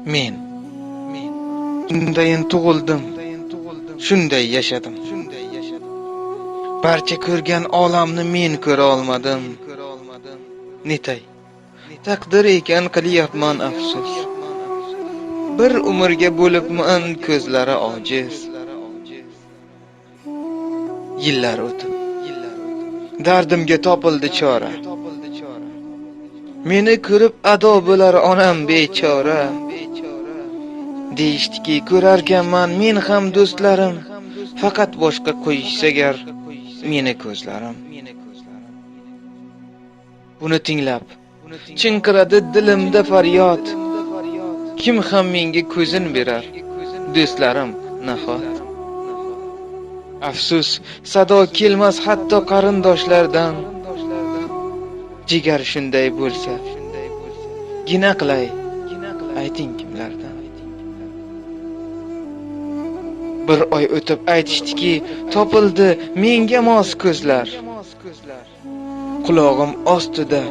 Men shundayin tug'ildim, shunday yashadim. Barcha ko'rgan olamni men ko'ra olmadim. Netay, taqdir ekan qilyapman afsus. Bir umrga bo'libman ko'zlari ojiz. Yillar o'tib, dardimga topildi chora. Meni ko'rib ado bo'lar onam bechora. Deyishdiki, ko'rarkanman men ham do'stlarim, faqat boshqa qo'yishsagar meni ko'zlarim. Buni tinglab, chinqiradi dilimda faryod. Kim ham menga ko'zin berar, do'stlarim nahot. Afsus, sado kelmas hatto qarindoshlardan. Jigar shunday bo'lsa, gina qilay, ayting kimlardan. Bir oy o'tib aytishdiki, topildi menga mos ko'zlar. Qulog'im ostida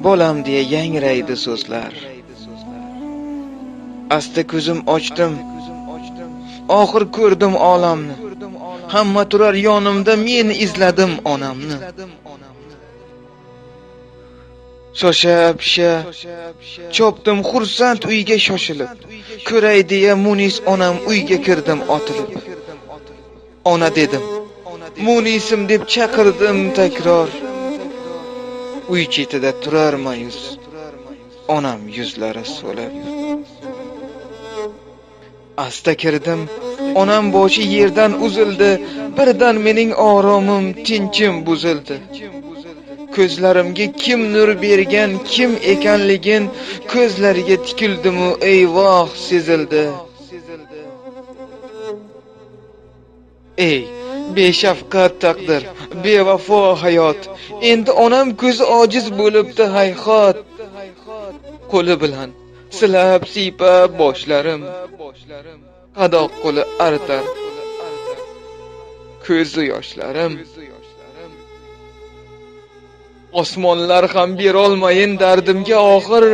bolam deya yangraydi so'zlar. Asta ko'zim ochdim, oxir ko'rdim olamni. Hamma turar yonimda, men izladim onamni. Shosha-pisha chopdim xursand uyga shoshilib. Ko'ray deya Munis onam uyga kirdim otilib. Ona dedim, Munisim deb chaqirdim takror. Uy chetida turar mayus, onam yuzlari so'lib. Asta kirdim, onam boshi yerdan uzildi. Birdan mening oromim, tinchim buzildi. Ko'zlarimga kim nur bergan, kim ekanligin ko'zlariga tikildim-u, eyvoh sezildi. Ey beshafqat taqdir, bevafo hayot, endi onam ko'zi ojiz bo'libdi hayhot. Qo'li bilan silab siypab boshlarim, qadoq qo'li artar ko'zi yoshlarim. Osmonlar ham berolmayin dardimga oxir,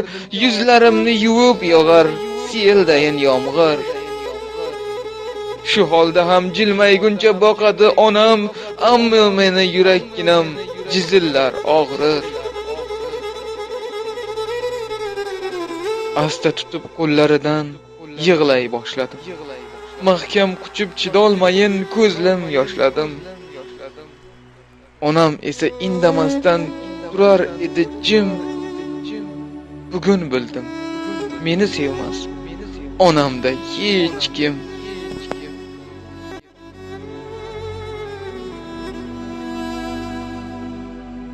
yuzlarimni yuvib yog'ar seldayin yomg'ir. Shu holda ham jilmayguncha boqadi onam, ammo meni yurakkinam jizillar og'rir. Asta tutib qo'llaridan yig'lay boshladim. Mahkam quchib chidolmayin ko'zlim yoshladim. Onam esa indamasdan turar edi jim. Bugun bildim, meni sevmas onamda hech kim.